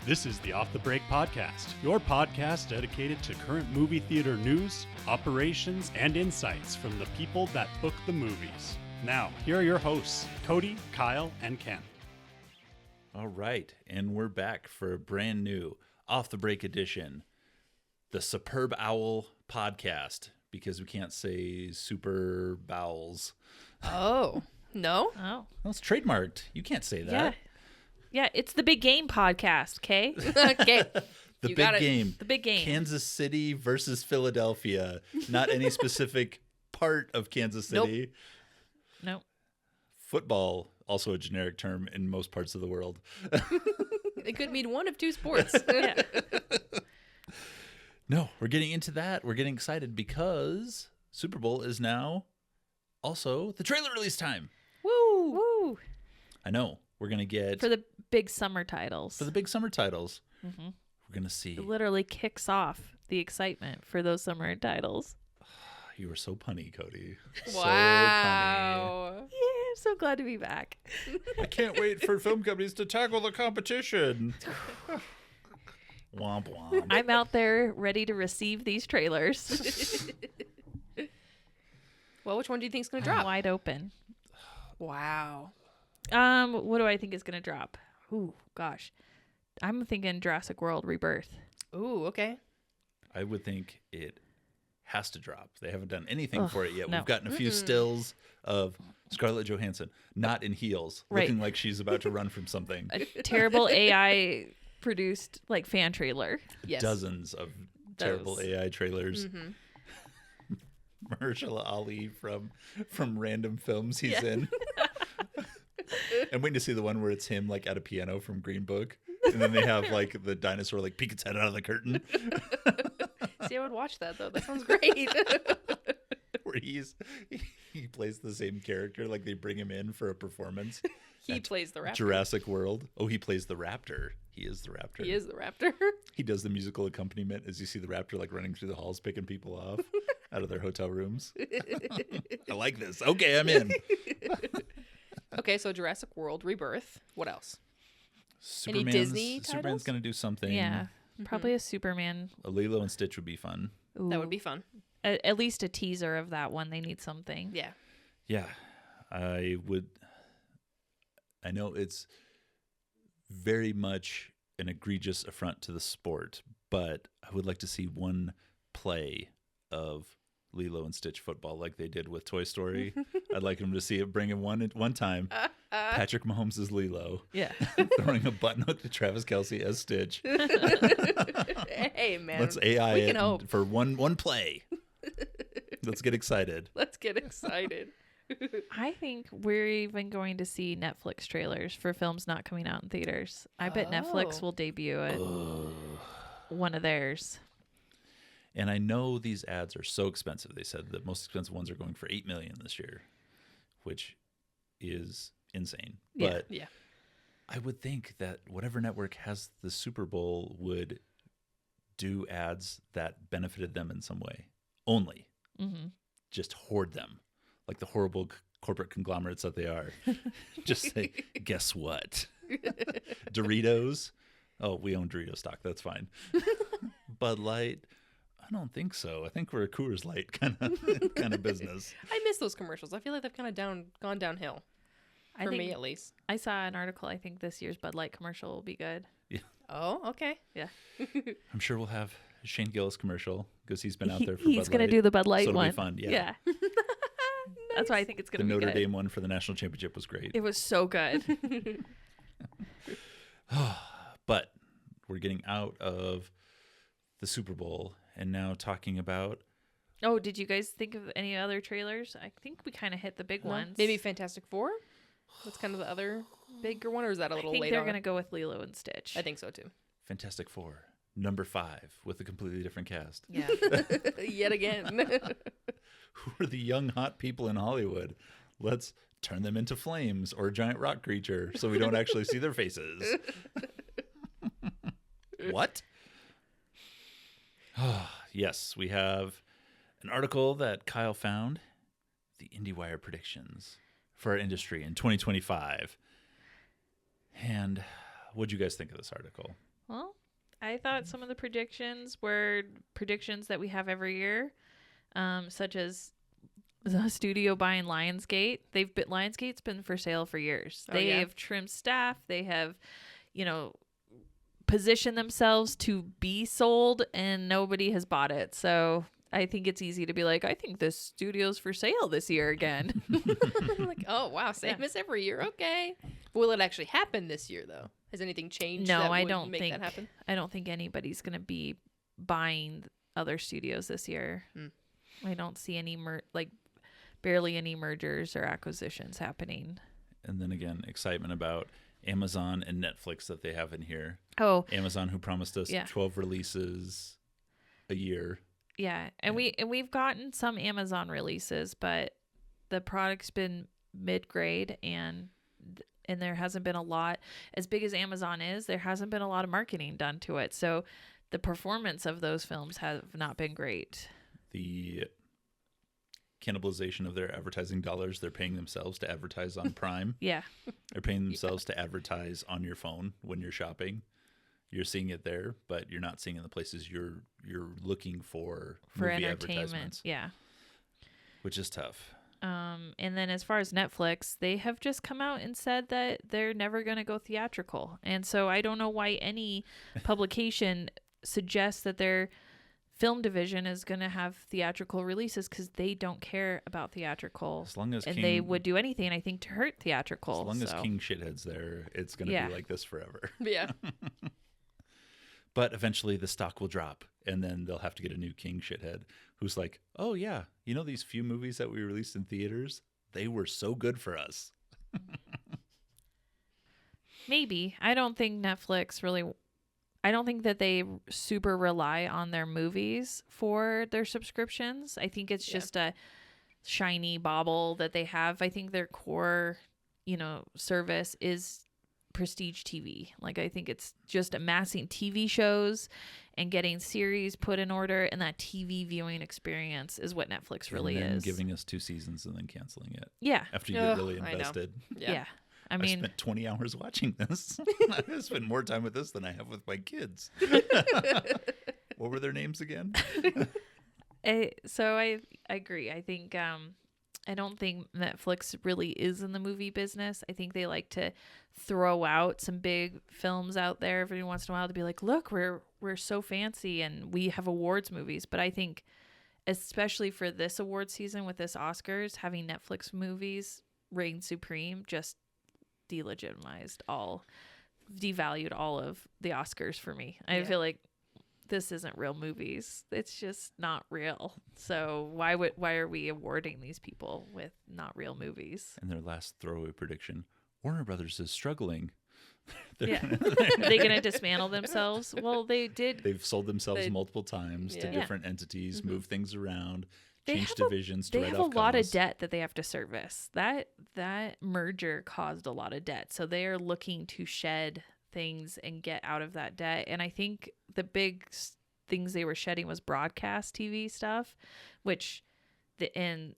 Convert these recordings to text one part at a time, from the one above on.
This is the Off the Break Podcast, your podcast dedicated to current movie theater news, operations, and insights from the people that book the movies. Now, here are your hosts, Cody, Kyle, and Ken. All right, and we're back for a brand new Off the Break edition, the Superb Owl Podcast, because we can't say super bowels. Oh, no? Oh. Well, it's trademarked. You can't say that. Yeah, it's the Big Game Podcast, okay? Okay. The You big got it. game. The Big Game. Kansas City versus Philadelphia. Not any specific part of Kansas City. Nope. Football, also a generic term in most parts of the world. It could mean one of two sports. Yeah. No, we're getting into that. We're getting excited because Super Bowl is now also the trailer release time. Woo! Woo! I know. We're going to get... For the big summer titles. For the big summer titles. Mhm. We're going to see... It literally kicks off the excitement for those summer titles. You were so punny, Cody. Wow. Yeah, I'm so glad to be back. So punny. I can't wait for film companies to tackle the competition. Womp womp. I'm out there ready to receive these trailers. Well, which one do you think is going to drop? Wide open. Wow. What do I think is going to drop? Ooh, gosh. I'm thinking Jurassic World Rebirth. Ooh, okay. I would think it has to drop. They haven't done anything for it yet. no. We've gotten a few stills of Scarlett Johansson, not in heels, Right. looking like she's about to run from something. A terrible AI produced like fan trailer. Yes. Dozens of terrible Those. AI trailers. Mahershala Ali from random films he's in. I'm waiting to see the one where it's him like at a piano from Green Book, and then they have like the dinosaur like peek its head out of the curtain, See, I would watch that, though. That sounds great. where he plays the same character, like they bring him in for a performance. He plays the raptor. Jurassic World. Oh, he plays the raptor. He is the raptor. He is the raptor. He does the musical accompaniment as you see the raptor like running through the halls, picking people off out of their hotel rooms. I like this. Okay, I'm in. Okay, so Jurassic World Rebirth. What else? Superman's, Disney Superman's titles? going to do something. Yeah. Probably a Superman. A Lilo and Stitch would be fun. That would Ooh. be fun. At least a teaser of that one. They need something. Yeah. Yeah, I know it's very much an egregious affront to the sport, but I would like to see one play of Lilo and Stitch football like they did with Toy Story. I'd like them to see it bring in one time. Patrick Mahomes as Lilo. Yeah. Throwing a button hook to Travis Kelce as Stitch. Hey, man. Let's AI we it can hope. for one play. Let's get excited. Let's get excited. I think we're even going to see Netflix trailers for films not coming out in theaters. I bet Netflix Oh. will debut one of theirs. And I know these ads are so expensive. They said the most expensive ones are going for $8 million this year, which is insane. Yeah. But Yeah. I would think that whatever network has the Super Bowl would do ads that benefited them in some way. Only. Mm-hmm. Just hoard them like the horrible corporate conglomerates that they are. Just say, guess what? Doritos? Oh, we own Dorito stock. That's fine. Bud Light? I don't think so. I think we're a Coors Light kind of business. I miss those commercials. I feel like they've kind of gone downhill. For me, at least. I saw an article. I think this year's Bud Light commercial will be good. Oh, okay. Yeah. I'm sure we'll have a Shane Gillis commercial because he's been out there for He's Bud going to Light. do the Bud Light So it'll one. be fun, yeah. That's why I think it's The going to be Notre good. Dame one for the national championship was great. It was so good. But we're getting out of the Super Bowl and now talking about Oh, did you guys think of any other trailers? I think we kind of hit the big No? ones. Maybe Fantastic Four? That's kind of the other bigger one, or is that a I little think late they're on? going to go with Lilo and Stitch. I think so, too. Fantastic Four, number 5, with a completely different cast. Yeah. Yet again. Who are the young, hot people in Hollywood? Let's turn them into flames or a giant rock creature so we don't actually see their faces. What? Yes, we have an article that Kyle found, the IndieWire predictions for our industry in 2025. And what'd you guys think of this article? Well, I thought some of the predictions were predictions that we have every year, such as the studio buying Lionsgate. Lionsgate's been for sale for years. They have trimmed staff. They have, positioned themselves to be sold, and nobody has bought it. So I think it's easy to be like, I think this studio's for sale this year again. Like, oh wow, same as every year. Okay. Will it actually happen this year though? Has anything changed? No, that I would don't make think that happen. I don't think anybody's going to be buying other studios this year. I don't see any barely any mergers or acquisitions happening. And then again, excitement about Amazon and Netflix that they have in here. Oh, Amazon, who promised us 12 releases a year. Yeah, and we've gotten some Amazon releases, but the product's been mid-grade, and there hasn't been a lot. As big as Amazon is, there hasn't been a lot of marketing done to it. So the performance of those films have not been great. The cannibalization of their advertising dollars, they're paying themselves to advertise on Prime. Yeah. They're paying themselves to advertise on your phone when you're shopping. You're seeing it there, but you're not seeing it in the places you're looking for movie advertisements. Yeah. Which is tough. And then as far as Netflix, they have just come out and said that they're never going to go theatrical. And so I don't know why any publication suggests that their film division is going to have theatrical releases, because they don't care about theatrical. As long as they would do anything, I think, to hurt theatrical. As long as King Shithead's there, it's going to be like this forever. Yeah. But eventually the stock will drop, and then they'll have to get a new King Shithead who's like, oh yeah, these few movies that we released in theaters, they were so good for us. Maybe. I don't think Netflix really... I don't think that they super rely on their movies for their subscriptions. I think it's just a shiny bauble that they have. I think their core, service is prestige TV. Like, I think it's just amassing TV shows and getting series put in order, and that TV viewing experience is what Netflix really and then is. Giving us 2 seasons and then canceling it. Yeah. After you get really invested. Yeah. I mean, spent 20 hours watching this. I spent more time with this than I have with my kids. What were their names again? So I agree. I think I don't think Netflix really is in the movie business. I think they like to throw out some big films out there every once in a while to be like, look, we're so fancy and we have awards movies. But I think, especially for this award season with this Oscars, having Netflix movies reign supreme just devalued all of the Oscars for me. I feel like this isn't real movies. It's just not real. So why are we awarding these people with not real movies? And their last throwaway prediction, Warner Brothers is struggling. Are they going to dismantle themselves? Well, they did. They've sold themselves multiple times to different entities, move things around, change they divisions. They have a lot of debt that they have to service. That merger caused a lot of debt. So they are looking to shed things and get out of that debt. And I think the big things they were shedding was broadcast TV stuff, which is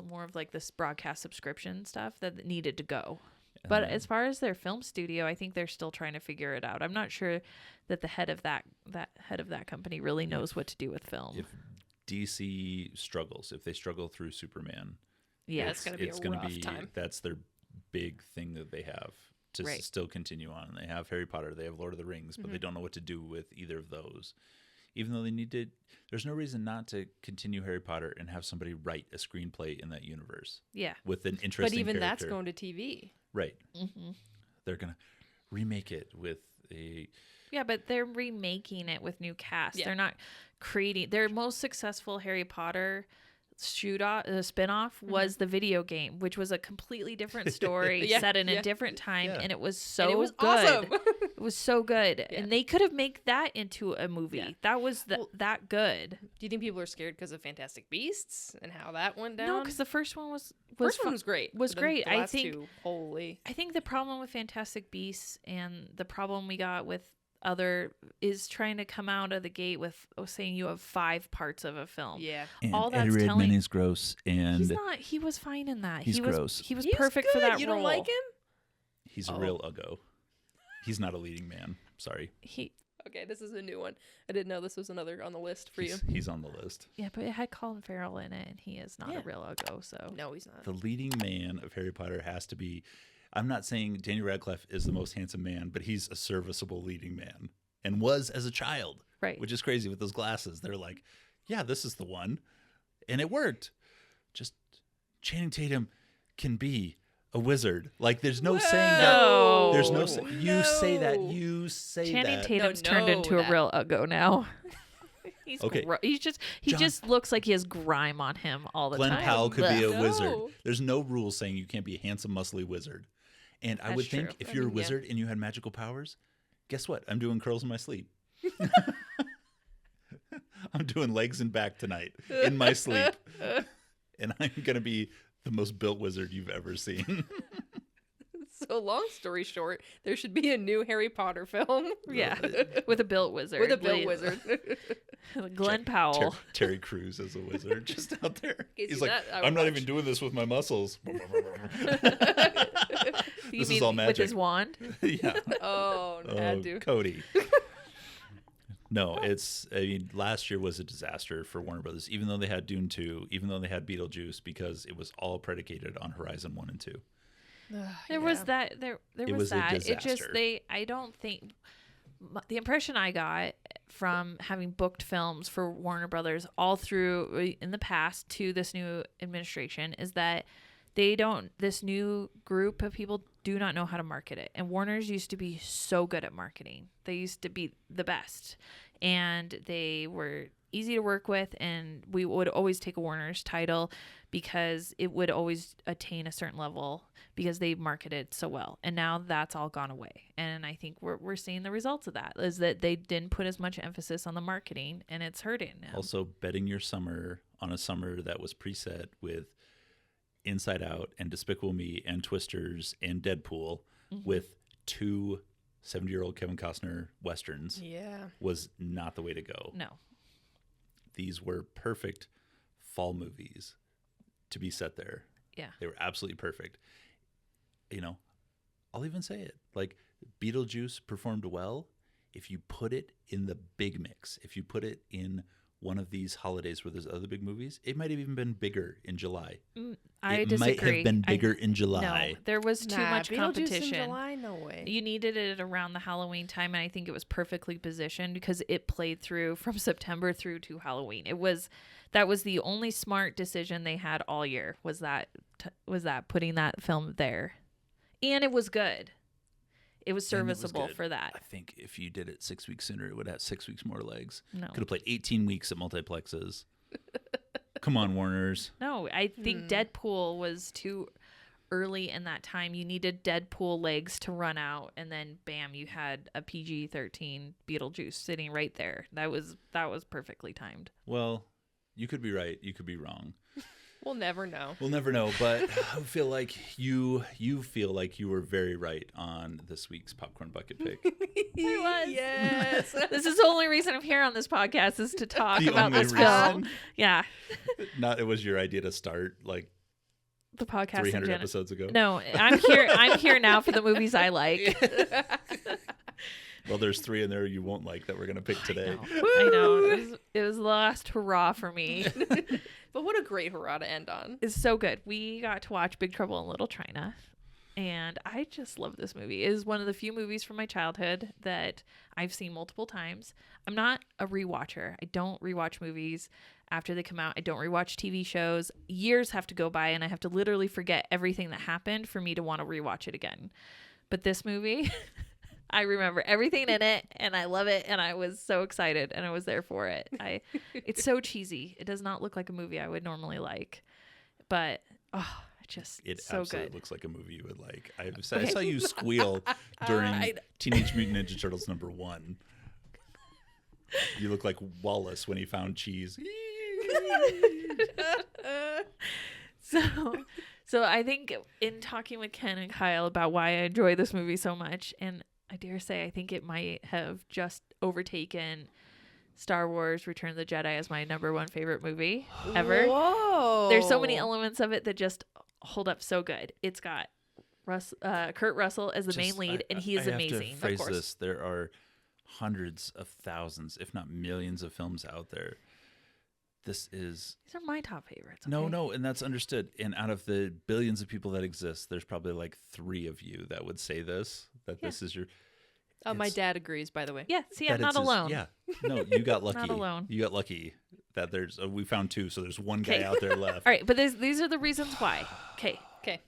more of like this broadcast subscription stuff that needed to go. But as far as their film studio, I think they're still trying to figure it out. I'm not sure that the head of that company really knows what to do with film. If DC struggles, if they struggle through Superman, it's going to be a rough time. That's their big thing that they have to still continue on. And they have Harry Potter, they have Lord of the Rings, but they don't know what to do with either of those. Even though they need to, there's no reason not to continue Harry Potter and have somebody write a screenplay in that universe. Yeah. With an interesting But even character. that's going to TV. Right. Mm-hmm. They're going to remake it with a... Yeah, but they're remaking it with new cast. Yeah. They're not creating... Their most successful Harry Potter spinoff was the video game, which was a completely different story set in a different time, and it was so good. Awesome. It was so good, and they could have made that into a movie. Yeah. That was that good. Do you think people are scared because of Fantastic Beasts and how that went down? No, because the first one was great. Was but great. The last two, holy. I think the problem with Fantastic Beasts and the problem we got with is trying to come out of the gate with saying you have 5 parts of a film. Yeah. And all that's Eddie telling Redmayne is gross, and he's not. He was fine in that. He's gross. He was perfect for that role. You don't like him? He's a real uggo. He's not a leading man. Sorry. Okay, this is a new one. I didn't know this was another on the list for you. He's on the list. Yeah, but it had Colin Farrell in it, and he is not Yeah. a real Uggo, so. No, he's not. The leading man of Harry Potter has to be, I'm not saying Daniel Radcliffe is the most handsome man, but he's a serviceable leading man and was as a child. Right. Which is crazy with those glasses. They're like, yeah, this is the one. And it worked. Just Channing Tatum can be a wizard. Like, there's no saying that. No. There's no you say that. No. You say Channing that. Tatum's No, turned no, into that- a real Uggo now. He's Okay. he John- just looks like he has grime on him all the Glenn time. Powell could be a No. wizard. There's no rule saying you can't be a handsome, muscly wizard. And I That's would think true. if I you're a mean, yeah. wizard and you had magical powers, guess what? I'm doing curls in my sleep. I'm doing legs and back tonight in my sleep. And I'm going to be the most built wizard you've ever seen. So long story short, there should be a new Harry Potter film. Yeah, with a built wizard. With a built wizard. Glenn Powell. Terry Crews as a wizard just out there. Okay, He's see, like, that I would I'm not watch. even doing this with my muscles. You This is mean all with magic. his wand? Yeah. Oh, had to. Cody. No, last year was a disaster for Warner Brothers, even though they had Dune 2, even though they had Beetlejuice, because it was all predicated on Horizon 1 and 2. There was that. There It was was a that. It just disaster. I don't think the impression I got from having booked films for Warner Brothers all through in the past to this new administration is that this new group of people do not know how to market it. And Warner's used to be so good at marketing. They used to be the best. And they were easy to work with, and we would always take a Warner's title because it would always attain a certain level because they marketed so well. And now that's all gone away. And I think we're seeing the results of that, is that they didn't put as much emphasis on the marketing, and it's hurting now. Also, betting your summer on a summer that was preset with Inside Out and Despicable Me and Twisters and Deadpool with two 70-year-old Kevin Costner Westerns Yeah. was not the way to go. No. These were perfect fall movies to be set there. Yeah. They were absolutely perfect. You know, I'll even say it. Like, Beetlejuice performed well if you put it in the big mix. If you put it in one of these holidays where there's other big movies, it might have even been bigger in July. I it disagree. might have been bigger in July. No, there was too much Beetlejuice competition. in July? No way. You needed it around the Halloween time, and I think it was perfectly positioned because it played through from September through to Halloween. That was the only smart decision they had all year was that putting that film there, and it was good. It was And it was serviceable good. for that. I think if you did it 6 weeks sooner, it would have 6 weeks more legs. No, Could have played 18 weeks at multiplexes. Come on, Warners. no, I think Deadpool was too early in that time. You needed Deadpool legs to run out, and then bam, you had a PG-13 Beetlejuice sitting right there. That was perfectly timed. Well, you could be right. You could be wrong. We'll never know. We'll never know, but I feel like you feel like you were very right on this week's popcorn bucket pick. I was. Yes. This is the only reason I'm here on this podcast is to talk The about only this film. reason? Yeah, Not it was your idea to start like the podcast. 300 in gen- episodes ago. No, I'm here. I'm here now for the movies I like. Well, there's 3 in there you won't like that we're gonna pick today. I know. It was the last hurrah for me. But what a great hurrah to end on. It's so good. We got to watch Big Trouble in Little China, and I just love this movie. It is one of the few movies from my childhood that I've seen multiple times. I'm not a rewatcher. I don't rewatch movies after they come out. I don't rewatch TV shows. Years have to go by, and I have to literally forget everything that happened for me to want to rewatch it again. But this movie, I remember everything in it, and I love it, and I was so excited, and I was there for it. It's so cheesy. It does not look like a movie I would normally like, but It so absolutely good. looks like a movie you would like. I saw you squeal during Teenage Mutant Ninja Turtles #1. You look like Wallace when he found cheese. So I think in talking with Ken and Kyle about why I enjoy this movie so much, and I dare say I think it might have just overtaken Star Wars Return of the Jedi as my #1 favorite movie ever. Whoa. There's so many elements of it that just hold up so good. It's got Kurt Russell as the main lead, and he is I have amazing. to phrase of course. this. There are hundreds of thousands, if not millions of films out there. This is... These are my top favorites. No, and that's understood. And out of the billions of people that exist, there's probably like 3 of you that would say this, that this is your... My dad agrees, by the way. Yeah, see, I'm not alone. Yeah, no, you got lucky. Not alone. You got lucky that there's... we found 2, so there's 1 guy out there left. All right, but these are the reasons why. Okay.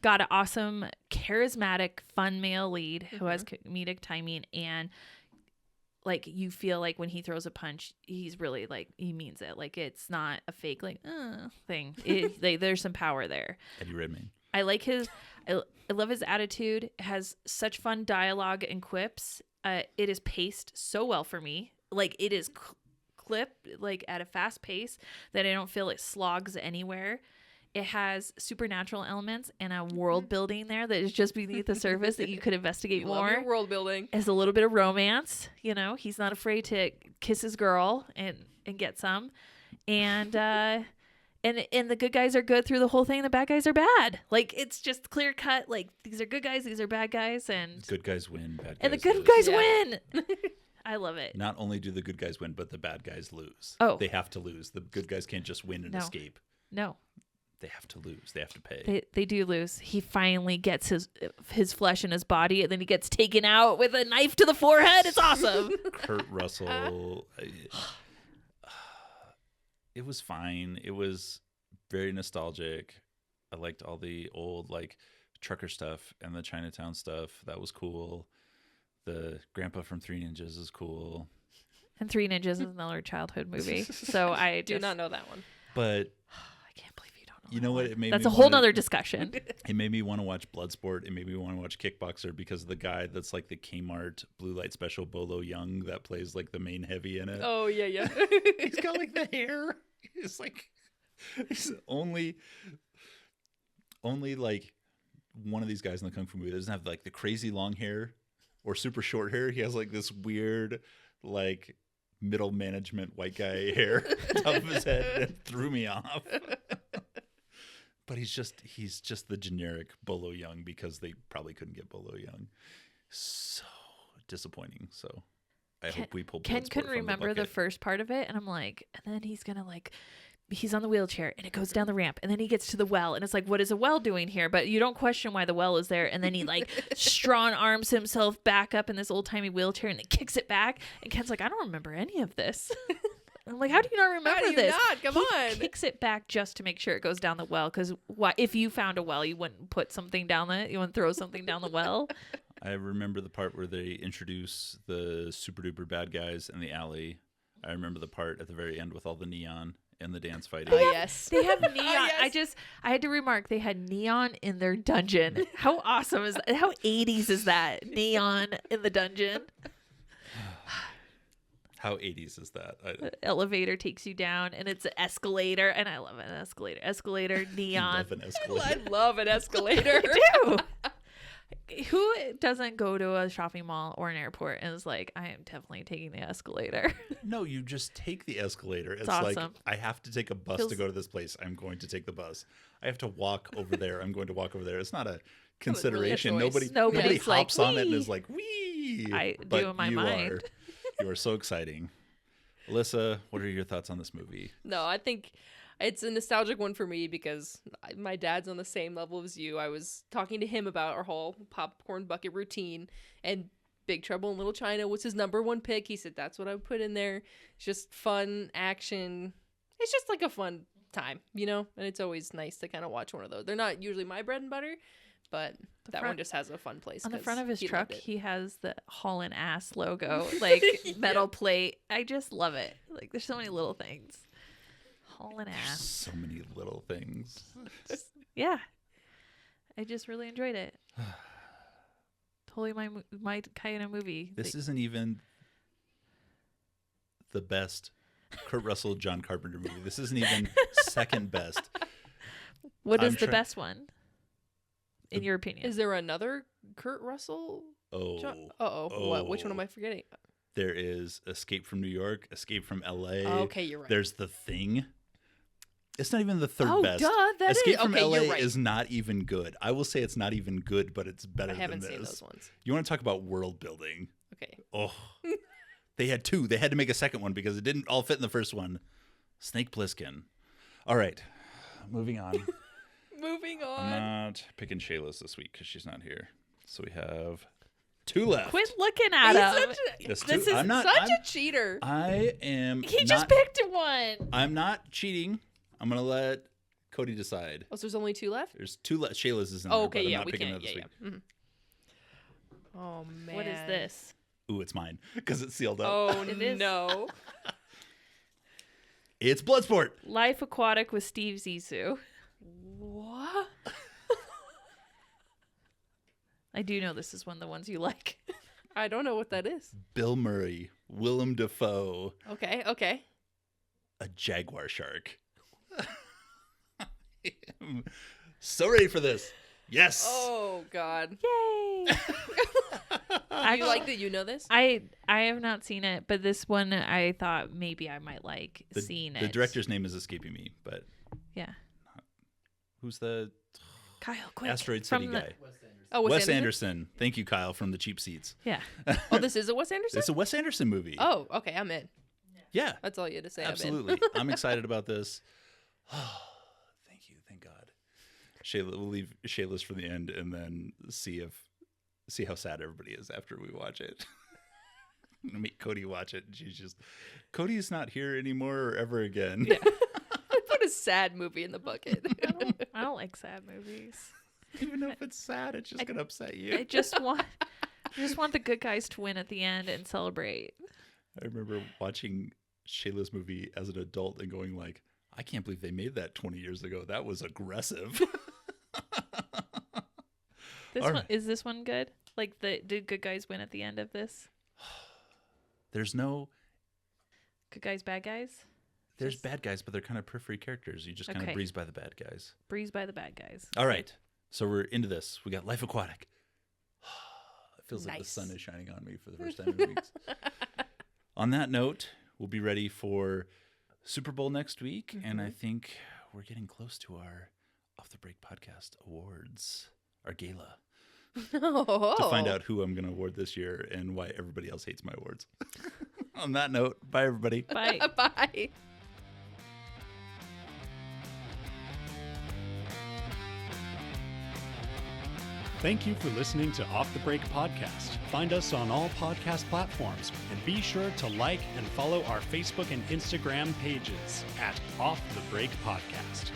Got an awesome, charismatic, fun male lead who has comedic timing, and like you feel like when he throws a punch, he's really like he means it. Like it's not a fake like thing. There's some power there. Eddie Redmayne. I like his. I love his attitude. It has such fun dialogue and quips. It is paced so well for me. Like it is clipped like at a fast pace that I don't feel it slogs anywhere. It has supernatural elements and a world building there that is just beneath the surface that you could investigate more. Love your world building. Has a little bit of romance. You know, he's not afraid to kiss his girl and get some. And the good guys are good through the whole thing. The bad guys are bad. Like it's just clear cut. Like these are good guys. These are bad guys. And good guys win. Bad guys and the good lose. guys win. I love it. Not only do the good guys win, but the bad guys lose. Oh. They have to lose. The good guys can't just win and escape. No. They have to lose. They have to pay. They do lose. He finally gets his flesh in his body, and then he gets taken out with a knife to the forehead. It's awesome. Kurt Russell. It was fine. It was very nostalgic. I liked all the old like trucker stuff and the Chinatown stuff. That was cool. The grandpa from 3 Ninjas is cool. And 3 Ninjas is another childhood movie. So I do not know that one. But I can't believe you don't know. You know what? It made That's me a whole wanna- nother discussion. It made me want to watch Bloodsport. It made me want to watch Kickboxer because of the guy that's like the Kmart Blue Light Special, Bolo Young, that plays like the main heavy in it. Oh, yeah. He's got like the hair. He's only like one of these guys in the Kung Fu movie doesn't have like the crazy long hair or super short hair. He has like this weird, like middle management white guy hair top of his head, and it threw me off. But he's just the generic Bolo Young because they probably couldn't get Bolo Young. So disappointing. So I hope we pull Ken Bloodsport couldn't from remember the bucket. first part of it, and I'm like, and then he's gonna like, he's on the wheelchair, and it goes down the ramp, and then he gets to the well, and it's like, what is a well doing here? But you don't question why the well is there, and then he like strong arms himself back up in this old timey wheelchair, and it kicks it back, and Ken's like, I don't remember any of this. I'm like, how do you not remember How do you this? not? Come on. Kicks it back just to make sure it goes down the well, because if you found a well, you wouldn't put something down it. You wouldn't throw something down the well. I remember the part where they introduce the super duper bad guys in the alley. I remember the part at the very end with all the neon and the dance fighting. Oh, yes. They have neon. Yes. I had to remark they had neon in their dungeon. How awesome is that? How 80s is that? Neon in the dungeon. How 80s is that? Elevator takes you down, and it's an escalator, and I love an escalator. Escalator, neon. Love an I escalator. love an escalator. I do. Who doesn't go to a shopping mall or an airport and is like, I am definitely taking the escalator? No, you just take the escalator. It's awesome. like, I have to take a bus to go to this place. I'm going to take the bus. I have to walk over there. I'm going to walk over there. It's not a consideration. really a choice. Nobody Nobody's like, hops on it and "Wee." is like, wee. I do But in my you mind. You are so exciting. Alyssa, what are your thoughts on this movie? No, I think it's a nostalgic one for me because my dad's on the same level as you. I was talking to him about our whole popcorn bucket routine, and Big Trouble in Little China was his #1 pick. He said that's what I would put in there. It's just fun action. It's just like a fun time, you know? And it's always nice to kind of watch one of those. They're not usually my bread and butter, but that one just has a fun place. On the 'cause front of his he truck, loved it. he has the haulin' ass logo, like metal plate. I just love it. Like, there's so many little things. Haulin' ass. So many little things. Yeah. I just really enjoyed it. Totally my kind of movie. This isn't even the best Kurt Russell, John Carpenter movie. This isn't even second best. What is I'm the best one, in your opinion? Is there another Kurt Russell? Oh, What? Which one am I forgetting? there is Escape from New York, Escape from L.A. Oh, okay, you're right. There's The Thing. It's not even the third Oh, best. duh, that is- Escape from okay, L.A. you're right. is not even good. I will say it's not even good, but it's better I haven't than seen this. those ones. You want to talk about world building? Okay. Oh, They had two. They had to make a second one because it didn't all fit in the first one. Snake Plissken. All right, moving on. Moving on. I'm not picking Shayla's this week because she's not here. So we have 2 left. Quit looking at him. That's This two. is I'm not, Such I'm- a cheater. I am. He not, just picked one. I'm not cheating. I'm gonna let Cody decide. Oh, so there's only 2 left? There's 2 left. Shayla's is in Oh, there, okay, but I'm yeah, not we picking can't. it this Yeah, week. yeah. Oh, man. What is this? Ooh, it's mine because it's sealed up. Oh, It is. no. It's Bloodsport. Life Aquatic with Steve Zissou. What? I do know this is one of the ones you like. I don't know what that is. Bill Murray, Willem Dafoe, Okay, okay. a jaguar shark. I am so ready for this. Yes. Oh, God. Yay! I like that you know this? I have not seen it, but this one I thought maybe I might like seeing it. The director's name is escaping me, but Yeah. who's the Kyle, quick. Asteroid From City the- guy? Oh, Wes Anderson. Thank you, Kyle, from the Cheap Seats. Yeah. Oh, this is a Wes Anderson? It's a Wes Anderson movie. Oh, okay, I'm in. Yeah, That's all you had to say. absolutely. I'm excited about this. Thank you. Thank God. Shayla, we'll leave Shayla's for the end and then see how sad everybody is after we watch it. I'm gonna make Cody watch it, and she's just, Cody's not here anymore or ever again. I'm in. I put a sad movie in the bucket. I don't like sad movies. Even if it's sad, it's just gonna upset you. I just want the good guys to win at the end and celebrate. I remember watching Shayla's movie as an adult and going like, I can't believe they made that 20 years ago. That was aggressive. This All one right. is this one good? Like did good guys win at the end of this? There's Good guys, bad guys? Just bad guys, but they're kind of periphery characters. You just kind of Okay. breeze by the bad guys. breeze by the bad guys. All right. So we're into this. We got Life Aquatic. It feels like the Nice. sun is shining on me for the first time in weeks. On that note, we'll be ready for Super Bowl next week. And I think we're getting close to our Off the Break Podcast Awards, our gala, Oh. to find out who I'm going to award this year and why everybody else hates my awards. On that note, bye, everybody. Bye. Bye. Thank you for listening to Off the Break Podcast. Find us on all podcast platforms and be sure to like and follow our Facebook and Instagram pages at Off the Break Podcast.